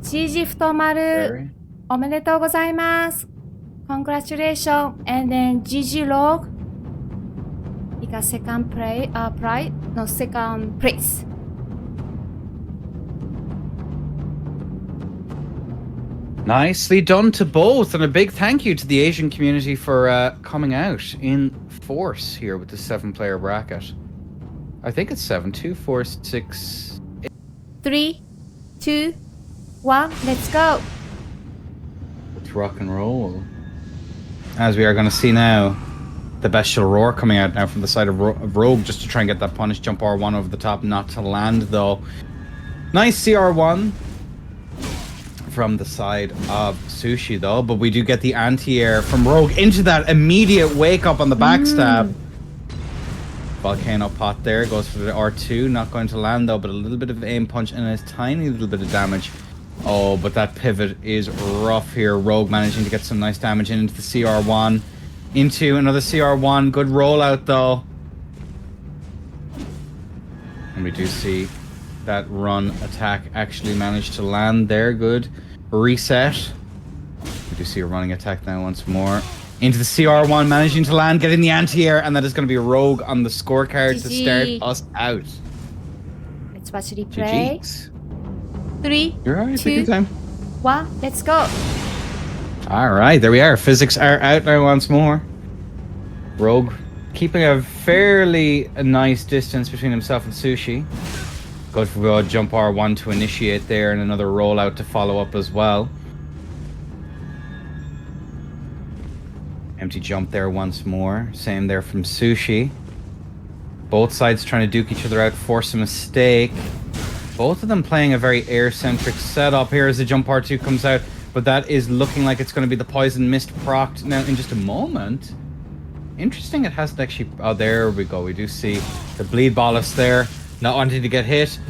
GG 太丸おめでとうございます。Congratulations. And then GG Log. He got second place. Nicely done to both, and a big thank you to the Asian community for coming out in force here with the 7-player bracket. I think it's 7, 2, 4, 6, 8. 3, 2, 1, let's go. Let's rock and roll. As we are going to see now, the bestial roar coming out now from the side of Rogue, just to try and get that punish jump R1 over the top, not to land though. Nice CR1 from the side of Sushi though, but we do get the anti-air from Rogue into that immediate wake up on the backstab. Volcano pot there, goes for the R2, not going to land though, but a little bit of aim punch and a tiny little bit of damage. Oh, but that pivot is rough here. Rogue managing to get some nice damage into the CR1. Into another CR1, good rollout though. And we do see that run attack actually managed to land there, good. Reset. We do see a running attack now once more. Into the CR1, managing to land, getting the anti-air, and that is going to be a Rogue on the scorecard to start us out. Let's watch the replay. GG's. 3, You're right, 2, 1, let's go. Alright, there we are. Physics are out now once more. Rogue keeping a fairly nice distance between himself and Sushi. Goes for a jump R1 to initiate there, and another rollout to follow up as well. Empty jump there once more. Same there from Sushi. Both sides trying to duke each other out, force a mistake. Both of them playing a very air-centric setup here as the jump R2 comes out, but that is looking like it's going to be the poison mist procced now in just a moment. Interesting, it hasn't actually... Oh, there we go. We do see the bleed bolus there, not wanting to get hit.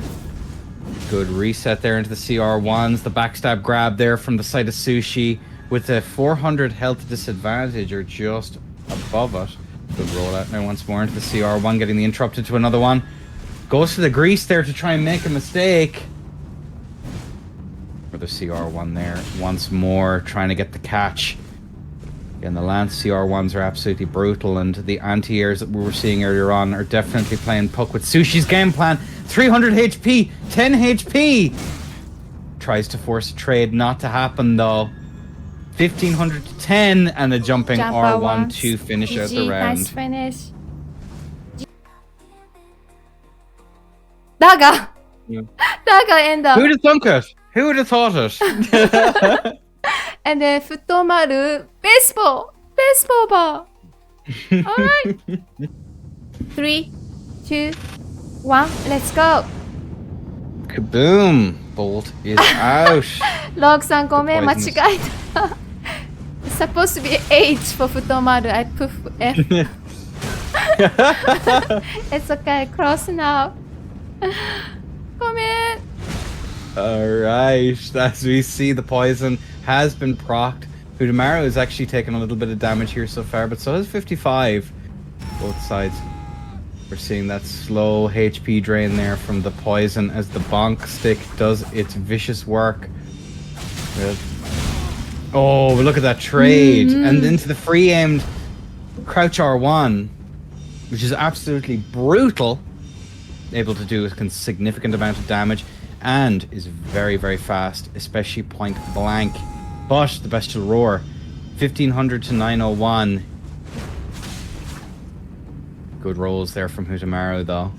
Good reset there into the CR1s. The backstab grab there from the side of Sushi with a 400 health disadvantage or just above it. Good rollout now once more into the CR1, getting the interrupted to another one. Goes for the grease there to try and make a mistake. For the CR1 there once more, trying to get the catch. Again, the Lance CR1s are absolutely brutal, and the anti-airs that we were seeing earlier on are definitely playing puck with Sushi's game plan. 300 HP, 10 HP. Tries to force a trade, not to happen though. 1500 to 10, and a jumping R1 to finish out the round. Nice finish. だが end up. Who would have thunk it? Who would have thought it? And then 太丸 baseball bar. Alright. 3, 2, 1, let's go. Kaboom! Bolt is out. ロークさんごめん間違えた。Supposed to be H for 太丸. I put F. It's okay. Cross now. ごめん。Alright, as we see, the poison has been procced. Hudamaru has actually taken a little bit of damage here so far, but so has 55. Both sides. We're seeing that slow HP drain there from the poison as the bonk stick does its vicious work. Oh, look at that trade. And into the free aimed crouch R1, which is absolutely brutal. Able to do a significant amount of damage and is very, very fast, especially point blank. But the bestial roar, 1500 to 901. Good rolls there from Hutamaru though.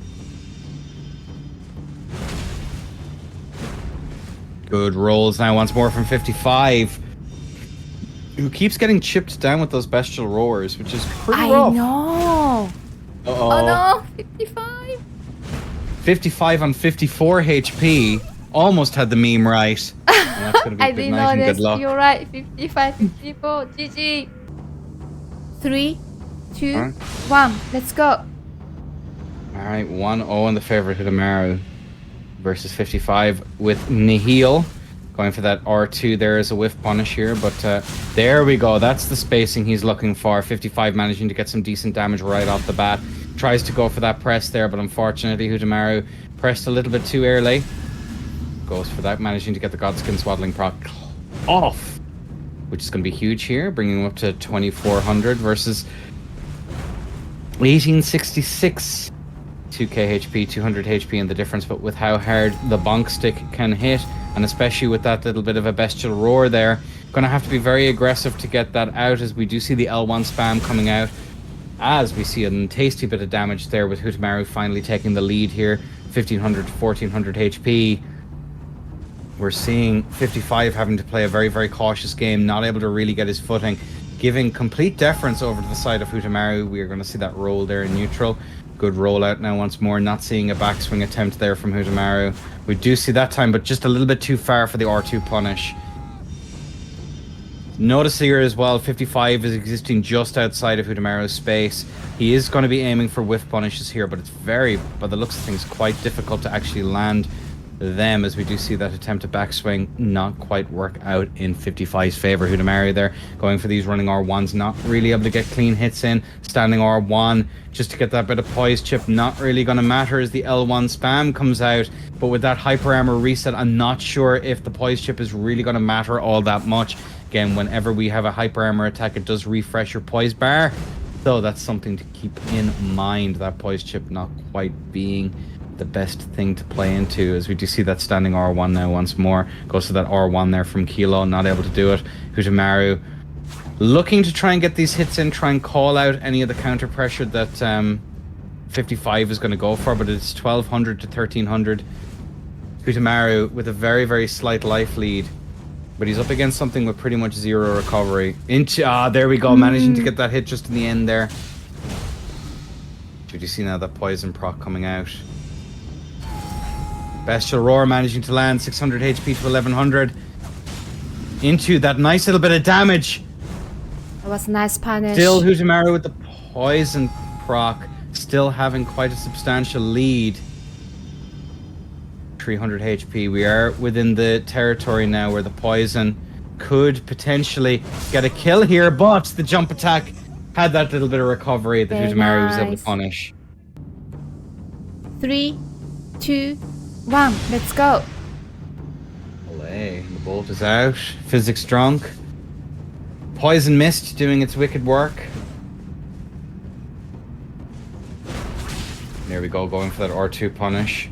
Good rolls now once more from 55. Who keeps getting chipped down with those bestial roars, which is pretty rough. I know. Oh no, 55. 55 on 54 HP. Almost had the meme right. And that's gonna be I good didn't night know and this. good luck. You're right. 55, 54. GG. 3, 2, 1. Let's go. Alright, 1-0 in the favourite Hidamaru versus 55 with Nihil. Going for that R2 there as a whiff punish here, but there we go. That's the spacing he's looking for. 55 managing to get some decent damage right off the bat. Tries to go for that press there, but unfortunately Hudamaru pressed a little bit too early. Goes for that, managing to get the Godskin Swaddling proc off, which is going to be huge here, bringing him up to 2400 versus 1866. 2k HP, 200 HP in the difference, but with how hard the bonk stick can hit, and especially with that little bit of a bestial roar there, going to have to be very aggressive to get that out, as we do see the L1 spam coming out, as we see a tasty bit of damage there with Hutamaru finally taking the lead here, 1500 to 1400 HP. We're seeing 55 having to play a very, very cautious game, not able to really get his footing, giving complete deference over to the side of Hutamaru. We are going to see that roll there in neutral. Good rollout now once more, not seeing a backswing attempt there from Hutamaru. We do see that time, but just a little bit too far for the R2 punish. Notice here as well, 55 is existing just outside of Hutamaru's space. He is going to be aiming for whiff punishes here, but it's very, by the looks of things, quite difficult to actually land them, as we do see that attempt to backswing not quite work out in 55's favor. Hutamaru there going for these running R1s, not really able to get clean hits in. Standing R1 just to get that bit of poise chip, not really going to matter as the L1 spam comes out. But with that hyper armor reset, I'm not sure if the poise chip is really going to matter all that much. Again, whenever we have a hyper armor attack, it does refresh your poise bar, so that's something to keep in mind, that poise chip not quite being the best thing to play into, as we do see that standing R1 now once more. Goes to that R1 there from Kilo, not able to do it. Hutamaru looking to try and get these hits in, try and call out any of the counter pressure that 55 is going to go for, but it's 1200 to 1300. Hutamaru with a very, very slight life lead, but he's up against something with pretty much zero recovery. There we go, managing to get that hit just in the end there. Did you see now that poison proc coming out? Bestial Roar managing to land 600 HP to 1100 into that nice little bit of damage. That was a nice punish. Still Hutamaru with the poison proc, still having quite a substantial lead. 300 HP. We are within the territory now where the poison could potentially get a kill here, but the jump attack had that little bit of recovery that Hutamaru was able to punish. 3, 2, 1, let's go. Olay, the bolt is out. Physics drunk. Poison mist doing its wicked work. There we go, going for that R2 punish.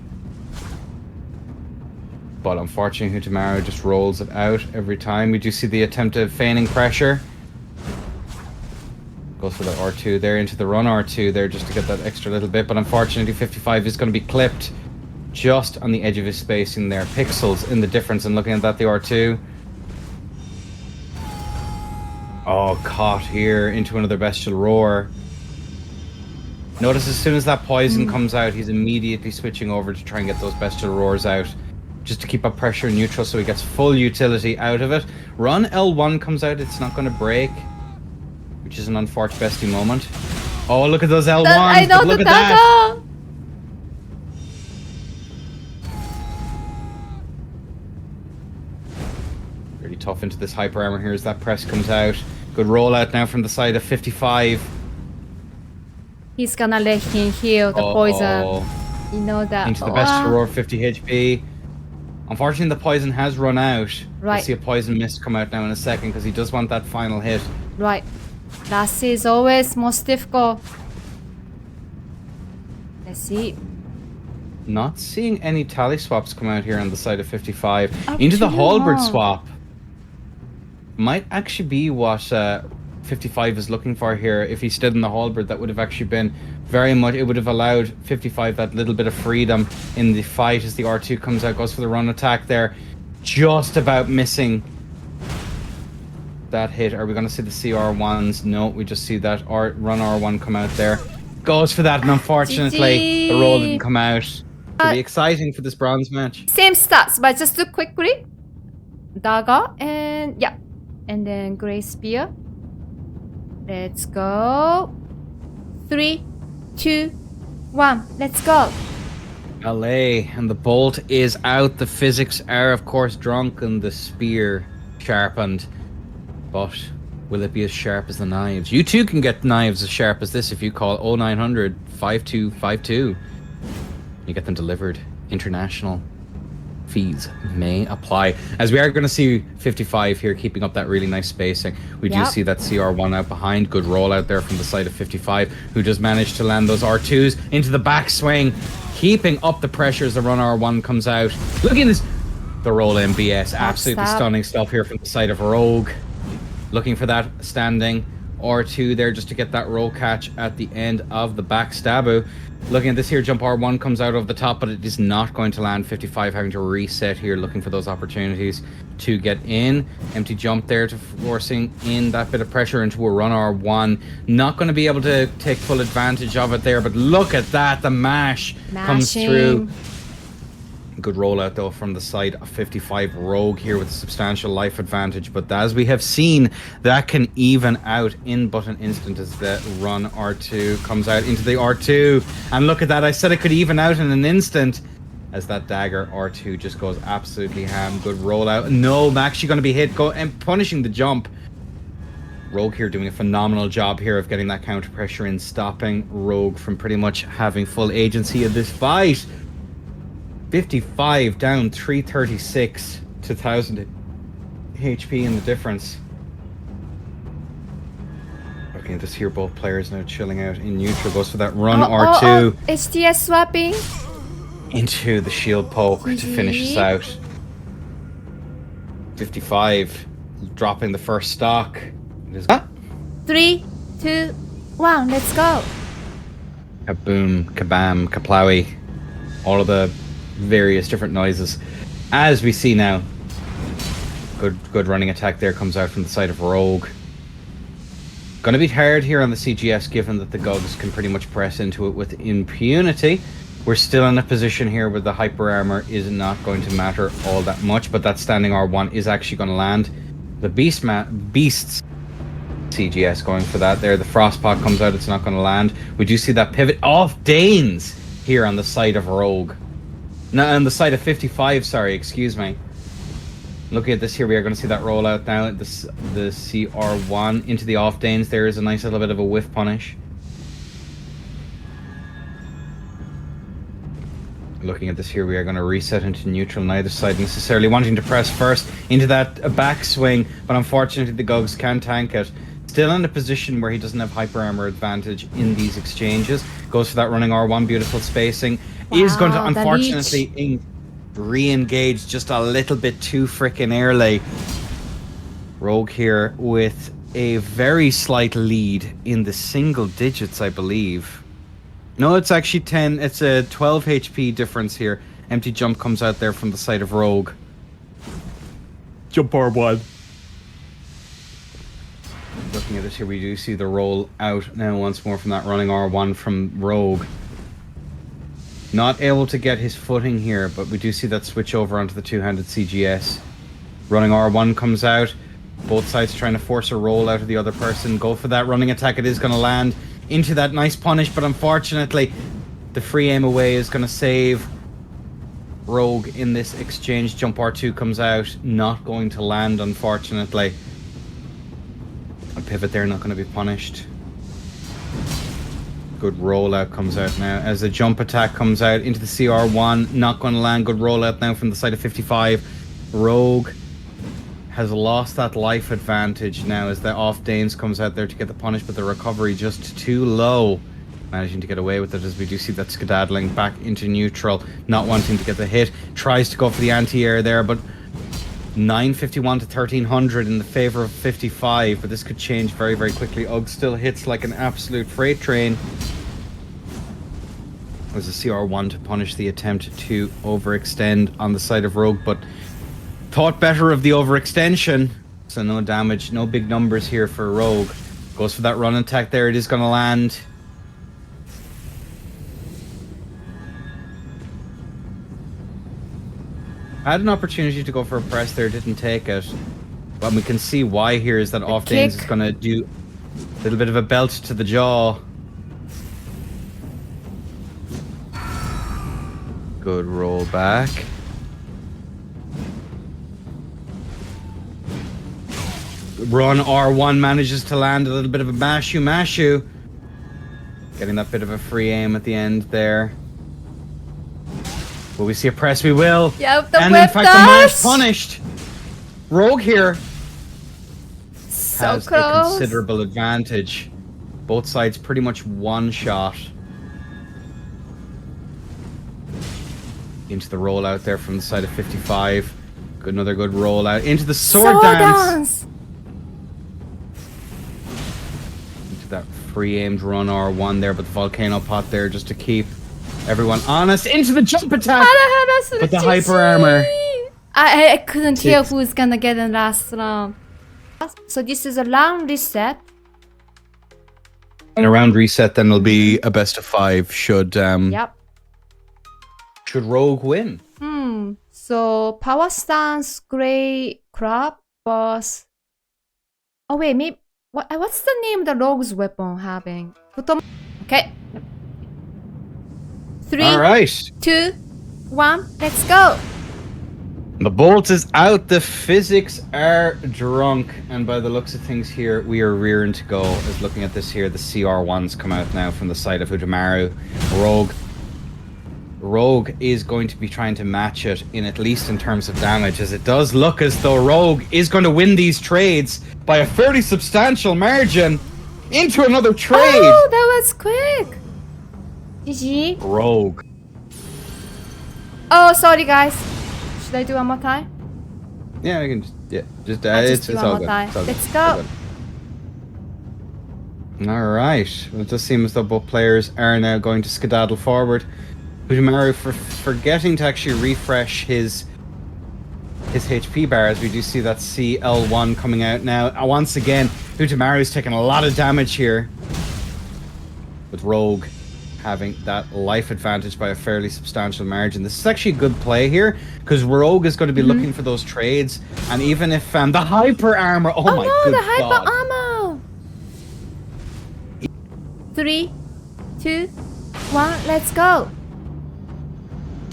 But unfortunately, Hutamaru just rolls it out every time. We do see the attempt of feigning pressure. Goes for that R2 there into the run R2 there just to get that extra little bit. But unfortunately, 55 is going to be clipped just on the edge of his spacing there. Pixels in the difference, and looking at that, the R2. Oh, caught here into another bestial roar. Notice as soon as that poison comes out, he's immediately switching over to try and get those bestial roars out, just to keep up pressure in neutral so he gets full utility out of it. Run L1 comes out, it's not going to break, which is an unfortunate bestie moment. Oh, look at those L1s. I know, look the at that. Really tough into this hyper armor here as that press comes out. Good rollout now from the side of 55. He's gonna let him heal the poison. You know that. Into the bestial roar, 50 HP. Unfortunately, the poison has run out. Right. We'll see a poison mist come out now in a second, because he does want that final hit. Right. Last is always most difficult. Let's see. Not seeing any tally swaps come out here on the side of 55. Up Into the to halberd you. swap. Might actually be what 55 is looking for here. If he stood in the halberd, that would have actually been very much, it would have allowed 55 that little bit of freedom in the fight as the R2 comes out, goes for the run attack there. Just about missing that hit. Are we going to see the CR1s? No, we just see that run R1 come out there. Goes for that, and unfortunately, the roll didn't come out. It'll be exciting for this bronze match. Same stats, but just quickly. Dagger and yeah. And then Grey Spear. Let's go. 3, 2, 1. Let's go. LA, and the bolt is out. The physics are, of course, drunk, and the spear sharpened. But will it be as sharp as the knives? You too can get knives as sharp as this if you call 0900 5252. You get them delivered international. Fees may apply. As we are going to see 55 here keeping up that really nice spacing. We do see that CR1 out behind. Good roll out there from the side of 55, who does manage to land those R2s into the backswing, keeping up the pressure as the run R1 comes out. Look at this. The roll MBS. Absolutely stunning stuff here from the side of Rogue. Looking for that standing R2 there just to get that roll catch at the end of the backstaboo. Looking at this here, jump R1 comes out of the top, but it is not going to land. 55 having to reset here, looking for those opportunities to get in. Empty jump there to forcing in that bit of pressure into a run R1. Not going to be able to take full advantage of it there, but look at that. The mash comes through. Good rollout though from the side of 55 Rogue here with a substantial life advantage, but as we have seen, that can even out in but an instant as the run R2 comes out into the R2, and look at that, I said it could even out in an instant as that dagger R2 just goes absolutely ham. Good rollout. No, I'm actually going to be hit, and punishing the jump. Rogue here doing a phenomenal job here of getting that counter pressure in, stopping Rogue from pretty much having full agency of this fight. 55 down, 336 to 1000 HP in the difference. Looking at this here, both players now chilling out in neutral. Goes for that run R2. HTS swapping. Into the shield poke to finish us out. 55 dropping the first stock. It is 3, 2, 1, let's go. Kaboom, kabam, kaplowy. All of the various different noises. As we see now, good running attack there comes out from the side of Rogue. Gonna be hard here on the CGS given that the Gugs can pretty much press into it with impunity. We're still in a position here where the hyper armor is not going to matter all that much, but that standing R1 is actually going to land. The Beasts CGS going for that there. The Frostpot comes out, it's not going to land. We do see that pivot off Danes here on the side of Rogue. No, on the side of 55, sorry, excuse me. Looking at this here, we are going to see that roll out now. The CR1 into the off Danes. There is a nice little bit of a whiff punish. Looking at this here, we are going to reset into neutral. Neither side necessarily wanting to press first into that backswing, but unfortunately the Gugs can tank it. Still in a position where he doesn't have hyper armor advantage in these exchanges. Goes for that running R1, beautiful spacing. Wow, is going to unfortunately re-engage just a little bit too freaking early. Rogue here with a very slight lead in the single digits, I believe. No, it's actually 10. It's a 12 HP difference here. Empty jump comes out there from the side of Rogue. Jump R1. Looking at this here, we do see the roll out now once more from that running R1 from Rogue. Not able to get his footing here, but we do see that switch over onto the two-handed CGS. Running R1 comes out. Both sides trying to force a roll out of the other person. Go for that running attack. It is going to land into that nice punish, but unfortunately, the free aim away is going to save Rogue in this exchange. Jump R2 comes out. Not going to land, unfortunately. A pivot there, not going to be punished. Good rollout comes out now as the jump attack comes out into the CR1. Not going to land. Good rollout now from the side of 55. Rogue has lost that life advantage now as the off Danes comes out there to get the punish, but the recovery just too low. Managing to get away with it as we do see that skedaddling back into neutral. Not wanting to get the hit. Tries to go for the anti-air there, but 951 to 1300 in the favor of 55, but this could change very, very quickly. Ugg still hits like an absolute freight train. There's a CR1 to punish the attempt to overextend on the side of Rogue, but thought better of the overextension. So no damage, no big numbers here for Rogue. Goes for that run attack there, it is going to land. Had an opportunity to go for a press there, didn't take it. But we can see why here is that off Danes is going to do a little bit of a belt to the jaw. Good roll back. Run R1 manages to land a little bit of a mashu. Getting that bit of a free aim at the end there. Will we see a press? We will. Yep, the and whip in fact, the match does. punished. Rogue here So has a close. considerable advantage. Both sides pretty much one shot. Into the rollout there from the side of 55. Another good rollout. Into the sword dance. Into that free aimed run R1 there, but the volcano pot there just to keep everyone honest. Into the jump attack. But the hyper armor. I couldn't tell who's gonna get in last round. So this is a round reset. And a round reset then will be a best of 5 should Yep. should Rogue win. So power stance, gray crop was. Oh wait, maybe what's the name of the rogue's weapon having? Okay. 3, All right. 2, 1, let's go. The bolt is out. The physics are drunk. And by the looks of things here, we are rearing to go. As looking at this here, the CR1s come out now from the side of Udamaru. Rogue is going to be trying to match it in at least in terms of damage, as it does look as though Rogue is going to win these trades by a fairly substantial margin into another trade. Oh, that was quick. GG. Rogue. Oh, sorry guys. Should I do one more time? Yeah, we can just I'll it's do one all more good. time. It's all good. Let's It's all go. good. All right. Well, it does seem as though both players are now going to skedaddle forward. Udamaru for forgetting to actually refresh his HP bar, as we do see that CL1 coming out now. Once again, Udamaru's taking a lot of damage here, with Rogue having that life advantage by a fairly substantial margin. This is actually a good play here, because Rogue is going to be looking for those trades, and even if the hyper armor, oh my no, good the hyper God. armor. 3, 2, 1, let's go.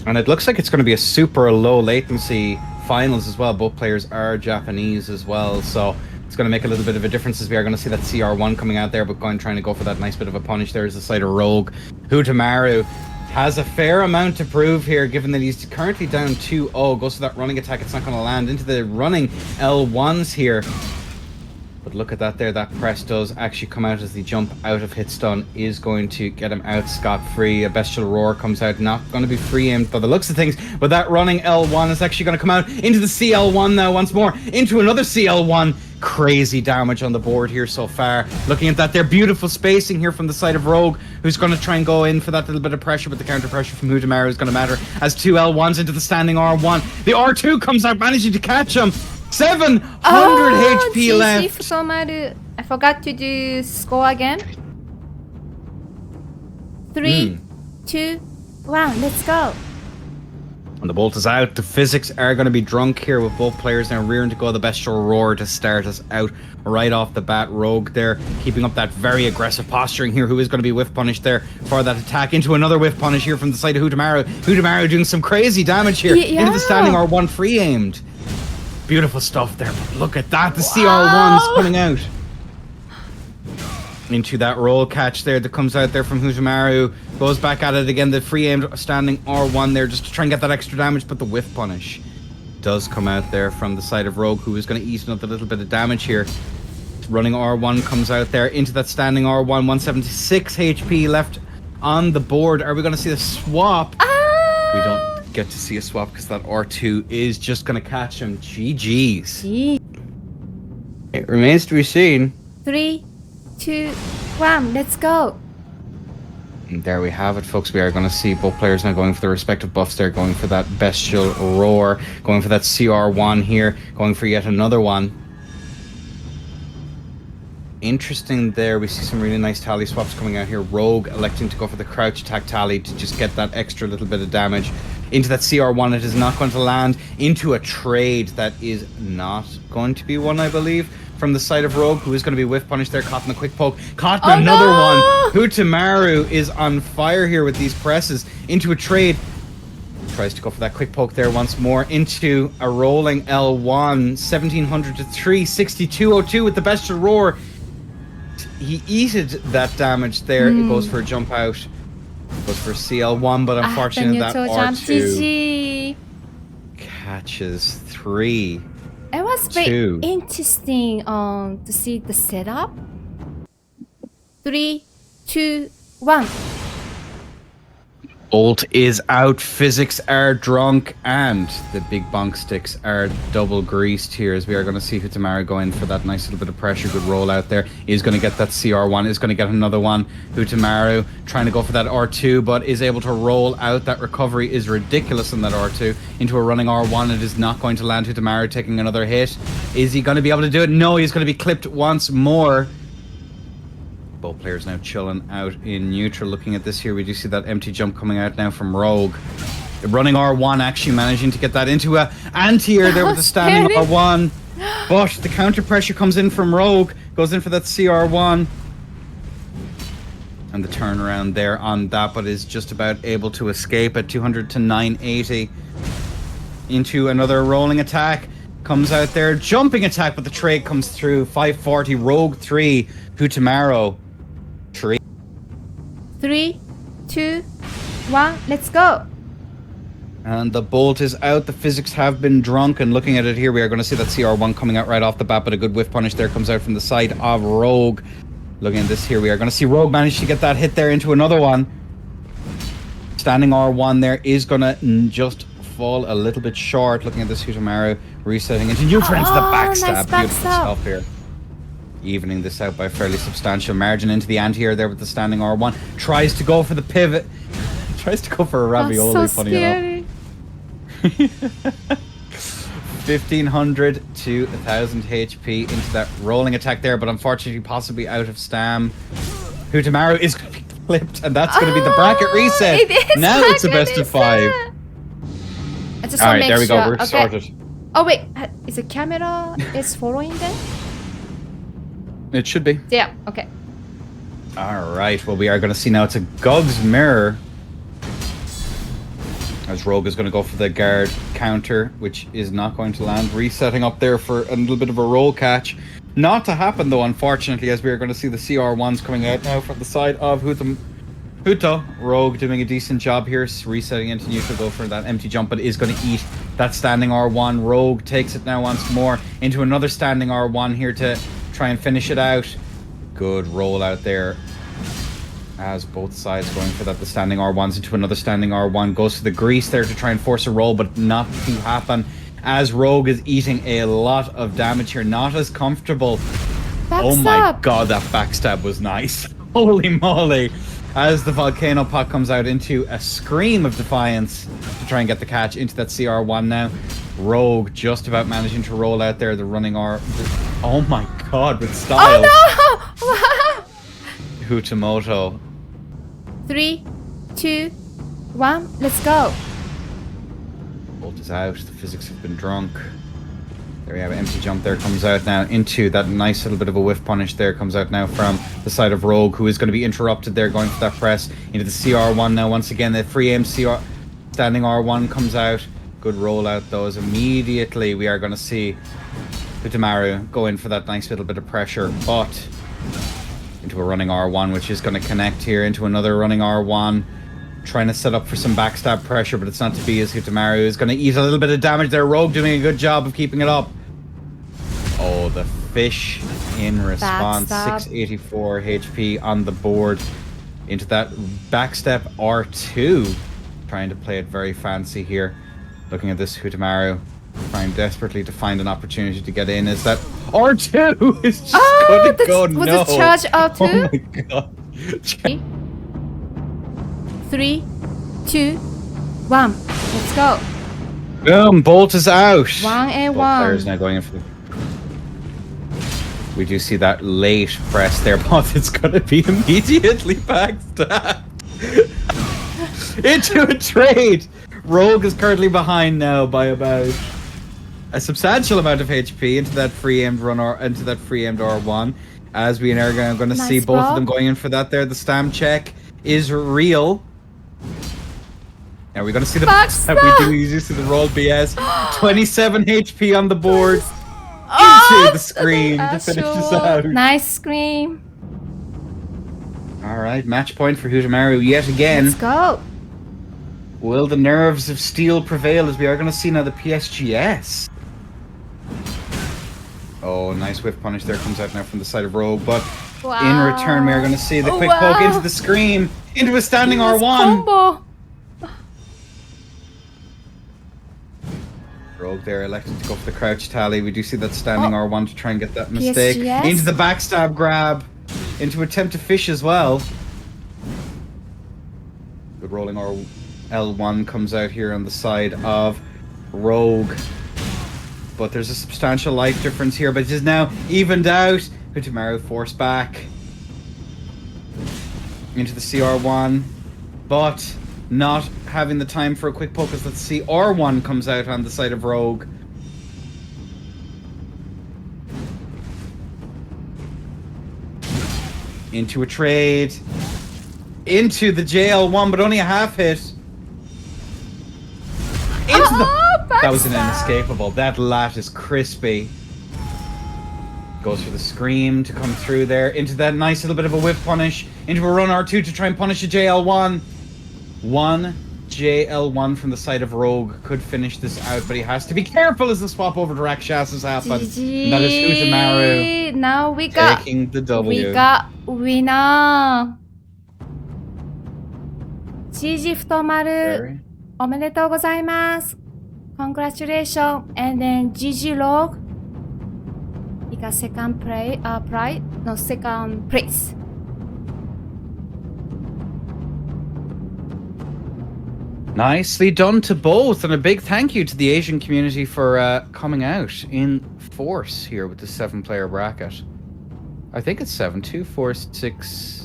And it looks like it's going to be a super low latency finals as well. Both players are Japanese as well, so it's going to make a little bit of a difference, as we are going to see that CR1 coming out there, but trying to go for that nice bit of a punish there is the side of Rogue. Udamaru has a fair amount to prove here, given that he's currently down 2-0. Goes for that running attack, it's not going to land into the running L1s here. But look at that there, that press does actually come out as the jump out of hit stun is going to get him out scot-free. A bestial roar comes out, not going to be free aimed by the looks of things, but that running L1 is actually going to come out into the CL1 now once more, into another CL1. Crazy damage on the board here so far. Looking at that there, beautiful spacing here from the side of Rogue, who's going to try and go in for that little bit of pressure, but the counter pressure from Udamaru is going to matter, as 2 L1s into the standing R1. The R2 comes out, managing to catch him. 700 HP GG left. for Somaru. I forgot to do score again. 3, 2, 1, let's go. And the bolt is out. The physics are going to be drunk here, with both players now rearing to go the bestial roar to start us out right off the bat. Rogue there keeping up that very aggressive posturing here, who is going to be whiff punished there for that attack into another whiff punish here from the side of Udamaru. Udamaru doing some crazy damage here into the standing R1 free aimed. Beautiful stuff there, but look at that, the CR1's coming out into that roll catch there that comes out there from Udamaru. Goes back at it again, the free aimed standing R1 there just to try and get that extra damage, but the whiff punish does come out there from the side of Rogue, who is going to eat another little bit of damage here. Running R1 comes out there into that standing R1, 176 HP left on the board. Are we going to see a swap? We don't get to see a swap because that R2 is just going to catch him. GG's. It remains to be seen. 3, 2, 1, let's go. And there we have it, folks. We are going to see both players now going for their respective buffs there, going for that bestial roar, going for that CR1 here, going for yet another one. Interesting there, we see some really nice tally swaps coming out here. Rogue electing to go for the crouch attack tally to just get that extra little bit of damage into that CR1. It is not going to land into a trade that is not going to be one, I believe, from the side of Rogue, who is going to be whiff punished there. Caught in the quick poke, caught in another one. Udamaru is on fire here with these presses into a trade. Tries to go for that quick poke there once more into a rolling L1. 1700 to 362.02 with the bestial roar. He eated that damage there. It goes for a jump out. Goes for CL1, but The unfortunately that neutral jump. R2 GG. catches 3. It was very 2. interesting to see the setup. 3, 2, 1. Bolt is out, physics are drunk, and the big bonk sticks are double greased here as we are going to see Hutamaru go in for that nice little bit of pressure. Good roll out there. He's going to get that CR1, is going to get another one. Hutamaru trying to go for that R2, but is able to roll out. That recovery is ridiculous on that R2 into a running R1. It is not going to land. Hutamaru taking another hit. Is he going to be able to do it? No, he's going to be clipped once more. Both players now chilling out in neutral. Looking at this here, we do see that empty jump coming out now from Rogue. The running R1 actually managing to get that into a anti-air there with the standing R1. But the counter pressure comes in from Rogue. Goes in for that CR1. And the turnaround there on that, but is just about able to escape at 200 to 980. Into another rolling attack. Comes out there. Jumping attack, but the trade comes through. 540. Rogue 3. Hutamaru 3. 3, 2, 1. Let's go. And the bolt is out. The physics have been drunk. And looking at it here, we are going to see that CR1 coming out right off the bat, but a good whiff punish there comes out from the side of Rogue. Looking at this here, we are going to see Rogue manage to get that hit there into another one. Standing R1 there is going to just fall a little bit short. Looking at this, Hutamaru resetting into neutral into the backstab. Nice Beautiful backstab. stuff here. Evening this out by a fairly substantial margin into the anti-air there with the standing R1. Tries to go for the pivot. Tries to go for a ravioli, That's so funny enough. scary. 1500 to 1000 HP into that rolling attack there, but unfortunately possibly out of stam. Hutamaru is going to be flipped, and that's going to be the bracket reset. It is Now it's a bracket best of 5. reset. I just All want right, to there make we sure. go. We're Okay. sorted. Oh wait, is the camera is following them? It should be. Yeah. Okay. All right. Well, we are going to see now. It's a Gug's mirror. As Rogue is going to go for the guard counter, which is not going to land. Resetting up there for a little bit of a roll catch. Not to happen, though, unfortunately, as we are going to see the CR1s coming out now from the side of Huto. Rogue doing a decent job here. Resetting into neutral, go for that empty jump, but is going to eat that standing R1. Rogue takes it now once more into another standing R1 here to try and finish it out. Good roll out there. As both sides going for that, the standing R1s into another standing R1, goes for the grease there to try and force a roll, but not to happen, as Rogue is eating a lot of damage here, not as comfortable. Oh my Backstab. god, that backstab was nice. Holy moly. As the volcano pot comes out into a scream of defiance to try and get the catch into that CR1 now. Rogue just about managing to roll out there, the running R. Oh my god, with style. Oh no! Hutamoto. 3, 2, 1. Let's go. Bolt is out. The physics have been drunk. There we have an empty jump there. Comes out now into that nice little bit of a whiff punish there. Comes out now from the side of Rogue, who is going to be interrupted there, going for that press into the CR1 now. Once again, the free aim CR standing R1 comes out. Good roll out those. Immediately we are going to see Hutamaru go in for that nice little bit of pressure, but into a running R1, which is going to connect here into another running R1. Trying to set up for some backstab pressure, but it's not to be, as Hutamaru is going to eat a little bit of damage there. Rogue doing a good job of keeping it up. Oh, the fish in response. Backstab. 684 HP on the board. Into that backstep R2. Trying to play it very fancy here. Looking at this, Hutamaru trying desperately to find an opportunity to get in. Is that R2 is just going to go was no. it charge R2? Oh my god. 3, 2, 1. Let's go. Boom, Bolt is out. 1 and Both 1. players now going in for the... We do see that late press there, but it's going to be immediately backstabbed into a trade. Rogue is currently behind now by about a substantial amount of HP into that free aimed into that free aimed R1. As we are going to see Nice both of block. them going in for that there. The stam check is real. Now we're going to see the Backstab. we do usually see the roll BS. 27 HP on the board. Oh, Into the screen to finish this out. Nice scream. All right, match point for Hutamaru yet again. Let's go. Will the nerves of steel prevail as we are going to see now the PSGS? Oh, nice whiff punish there comes out now from the side of Rogue, but in return we are going to see the quick poke into the scream, into a standing Nice R1. combo. Rogue there elected to go for the crouch tally. We do see that standing Oh. R1 to try and get that mistake. PSGS? Into the backstab grab, into attempt to fish as well. Good rolling L1 comes out here on the side of Rogue. But there's a substantial life difference here, but it is now evened out. Hutamaru forced back into the CR1, but not having the time for a quick poke as the CR1 comes out on the side of Rogue. Into a trade. Into the JL1, but only a half hit. Into the... That was an inescapable. That lat is crispy. Goes for the scream to come through there. Into that nice little bit of a whip punish. Into a run R2 to try and punish a JL1. One JL1 from the side of Rogue could finish this out, but he has to be careful as the swap over to Rakshas has happened. And that is Hutamaru Now we got taking the W. We got winner. GG 太丸 Very. おめでとうございます。Congratulations. And then GG Rogue. He got second second place. Nicely done to both, and a big thank you to the Asian community for coming out in force here with the 7-player bracket. I think it's 7, 2, 4, 6,